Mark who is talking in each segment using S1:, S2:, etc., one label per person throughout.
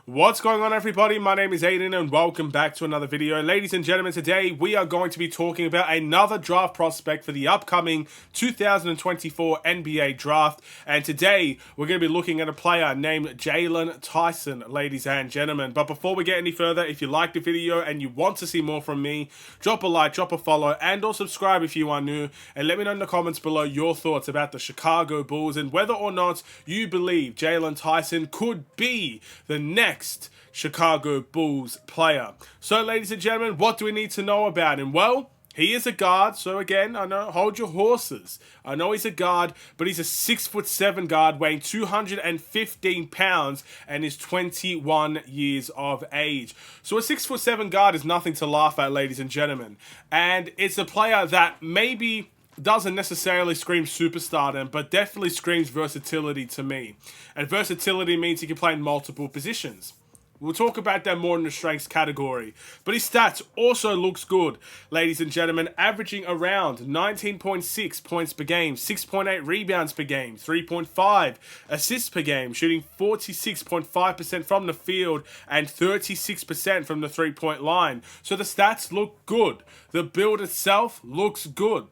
S1: What's going on, everybody? My name is Aiden and welcome back to another video. Ladies and gentlemen, today we are going to be talking about another draft prospect for the upcoming 2024 NBA draft. And today we're going to be looking at a player named Jaylon Tyson, ladies and gentlemen. But before we get any further, if you like the video and you want to see more from me, drop a like, drop a follow, and or subscribe if you are new. And let me know in the comments below your thoughts about the Chicago Bulls and whether or not you believe Jaylon Tyson could be the next Chicago Bulls player. So, ladies and gentlemen, what do we need to know about him? Well, he is a guard, so again, I know, hold your horses. I know he's a guard, but he's a 6'7" guard weighing 215 pounds and is 21 years of age. So a 6'7" guard is nothing to laugh at, ladies and gentlemen. And it's a player that maybe doesn't necessarily scream superstardom, but definitely screams versatility to me. And versatility means he can play in multiple positions. We'll talk about that more in the strengths category. But his stats also looks good, ladies and gentlemen, averaging around 19.6 points per game, 6.8 rebounds per game, 3.5 assists per game, shooting 46.5% from the field and 36% from the three-point line. So the stats look good. The build itself looks good.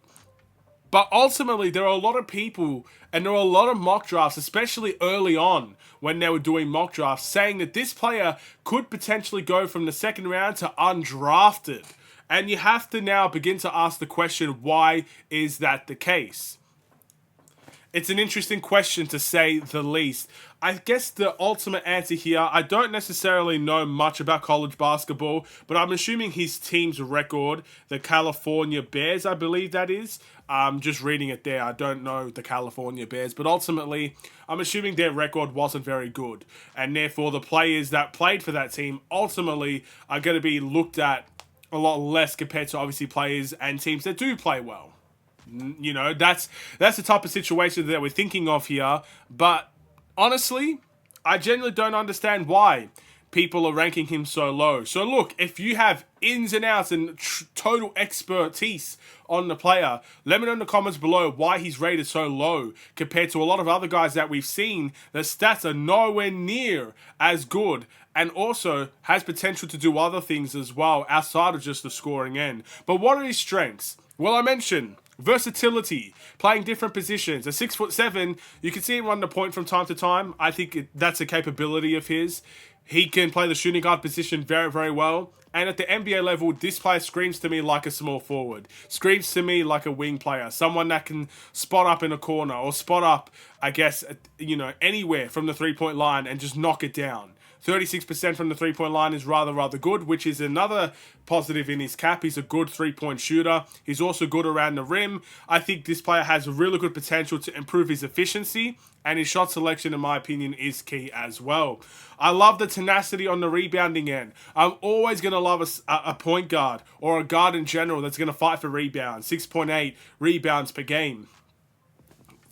S1: But ultimately, there are a lot of people and there are a lot of mock drafts, especially early on when they were doing mock drafts, saying that this player could potentially go from the second round to undrafted. And you have to now begin to ask the question, why is that the case? It's an interesting question, to say the least. I guess the ultimate answer here, I don't necessarily know much about college basketball, but I'm assuming his team's record, the California Bears, I believe that is. Just reading it there, I don't know the California Bears, but ultimately, I'm assuming their record wasn't very good. And therefore, the players that played for that team ultimately are going to be looked at a lot less compared to obviously players and teams that do play well. You know, that's the type of situation that we're thinking of here. But honestly, I genuinely don't understand why people are ranking him so low. So look, if you have ins and outs and total expertise on the player, let me know in the comments below why he's rated so low compared to a lot of other guys that we've seen. The stats are nowhere near as good and also has potential to do other things as well outside of just the scoring end. But what are his strengths? Well, I mentioned versatility, playing different positions. A 6'7", you can see him run the point from time to time. I think that's a capability of his. He can play the shooting guard position very, very well. And at the NBA level, this player screams to me like a small forward. Screams to me like a wing player. Someone that can spot up in a corner or spot up, I guess, you know, anywhere from the three-point line and just knock it down. 36% from the three-point line is rather good, which is another positive in his cap. He's a good three-point shooter. He's also good around the rim. I think this player has a really good potential to improve his efficiency, and his shot selection, in my opinion, is key as well. I love the tenacity on the rebounding end. I'm always going to love a point guard or a guard in general that's going to fight for rebounds. 6.8 rebounds per game.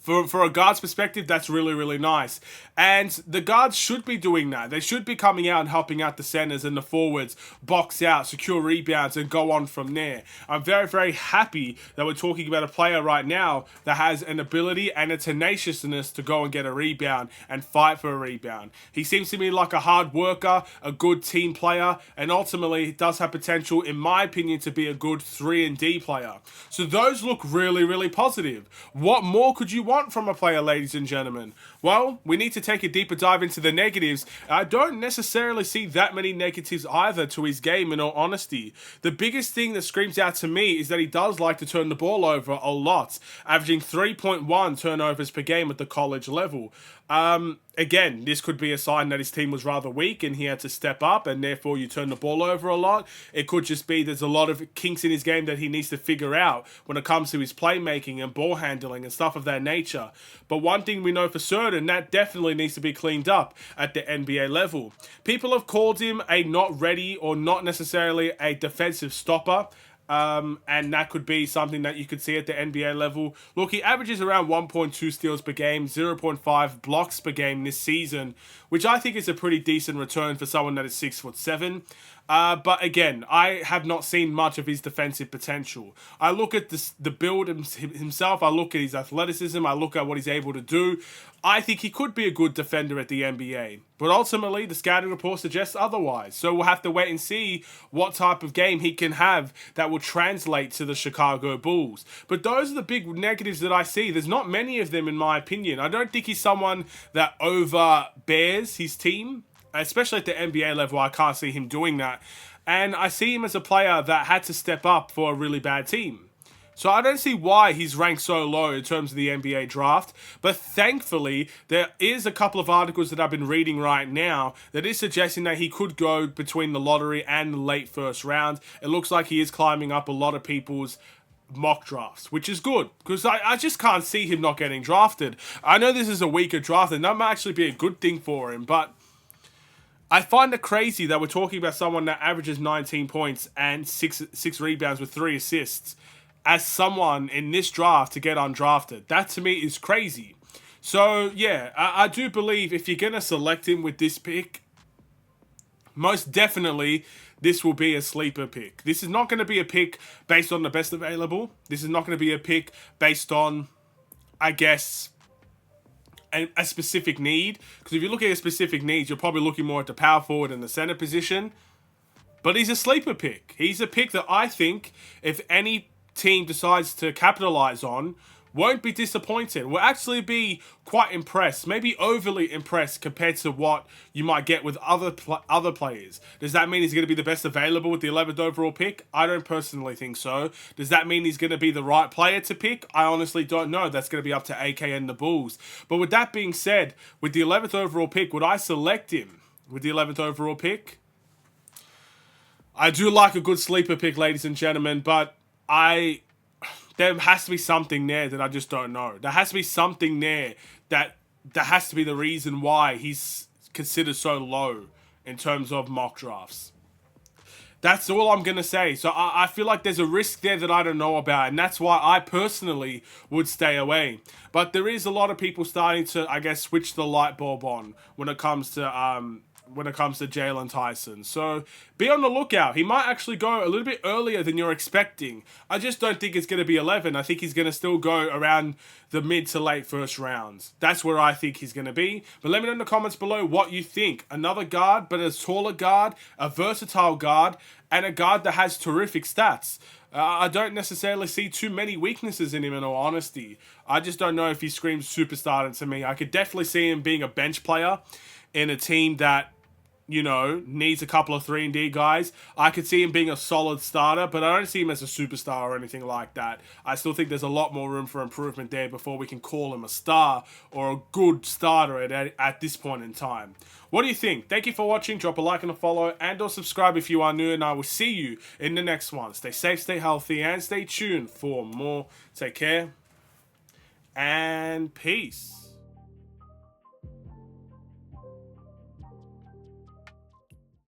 S1: For a guard's perspective, that's really, really nice. And the guards should be doing that. They should be coming out and helping out the centers and the forwards, box out, secure rebounds, and go on from there. I'm very, very happy that we're talking about a player right now that has an ability and a tenaciousness to go and get a rebound and fight for a rebound. He seems to me like a hard worker, a good team player, and ultimately does have potential, in my opinion, to be a good 3-and-D player. So those look really, really positive. What more could you want from a player, ladies and gentlemen? Well, we need to take a deeper dive into the negatives. I don't necessarily see that many negatives either to his game, in all honesty. The biggest thing that screams out to me is that he does like to turn the ball over a lot, averaging 3.1 turnovers per game at the college level. Again, this could be a sign that his team was rather weak and he had to step up, and therefore you turn the ball over a lot. It could just be there's a lot of kinks in his game that he needs to figure out when it comes to his playmaking and ball handling and stuff of that nature. But one thing we know for certain, that definitely needs to be cleaned up at the NBA level. People have called him a not ready or not necessarily a defensive stopper. And that could be something that you could see at the NBA level. Look, he averages around 1.2 steals per game, 0.5 blocks per game this season, which I think is a pretty decent return for someone that is 6'7". But again, I have not seen much of his defensive potential. I look at the build himself, I look at his athleticism, I look at what he's able to do. I think he could be a good defender at the NBA. But ultimately, the scouting report suggests otherwise. So we'll have to wait and see what type of game he can have that will translate to the Chicago Bulls. But those are the big negatives that I see. There's not many of them in my opinion. I don't think he's someone that overbears his team, especially at the NBA level. I can't see him doing that. And I see him as a player that had to step up for a really bad team. So I don't see why he's ranked so low in terms of the NBA draft. But thankfully, there is a couple of articles that I've been reading right now that is suggesting that he could go between the lottery and the late first round. It looks like he is climbing up a lot of people's mock drafts, which is good, because I just can't see him not getting drafted. I know this is a weaker draft, and that might actually be a good thing for him, but I find it crazy that we're talking about someone that averages 19 points and six rebounds with 3 assists as someone in this draft to get undrafted. That to me is crazy. So yeah, I do believe if you're going to select him with this pick, most definitely this will be a sleeper pick. This is not going to be a pick based on the best available. This is not going to be a pick based on, I guess, a specific need. Because if you look at a specific needs, you're probably looking more at the power forward and the center position. But he's a sleeper pick. He's a pick that I think if any team decides to capitalize on, won't be disappointed. Will actually be quite impressed, maybe overly impressed compared to what you might get with other players. Does that mean he's going to be the best available with the 11th overall pick? I don't personally think so. Does that mean he's going to be the right player to pick? I honestly don't know. That's going to be up to AK and the Bulls. But with that being said, with the 11th overall pick, would I select him with the 11th overall pick? I do like a good sleeper pick, ladies and gentlemen, but there has to be something there that I just don't know. There has to be something there that has to be the reason why he's considered so low in terms of mock drafts. That's all I'm going to say. So I feel like there's a risk there that I don't know about, and that's why I personally would stay away. But there is a lot of people starting to, I guess, switch the light bulb on when it comes to Jaylon Tyson. So be on the lookout. He might actually go a little bit earlier than you're expecting. I just don't think it's going to be 11. I think he's going to still go around the mid to late first rounds. That's where I think he's going to be. But let me know in the comments below what you think. Another guard, but a taller guard, a versatile guard, and a guard that has terrific stats. I don't necessarily see too many weaknesses in him, in all honesty. I just don't know if he screams superstar to me. I could definitely see him being a bench player in a team that, you know, needs a couple of 3-and-D guys. I could see him being a solid starter, but I don't see him as a superstar or anything like that. I still think there's a lot more room for improvement there before we can call him a star or a good starter at this point in time. What do you think? Thank you for watching. Drop a like and a follow, and or subscribe if you are new, and I will see you in the next one. Stay safe, stay healthy, and stay tuned for more. Take care, and peace.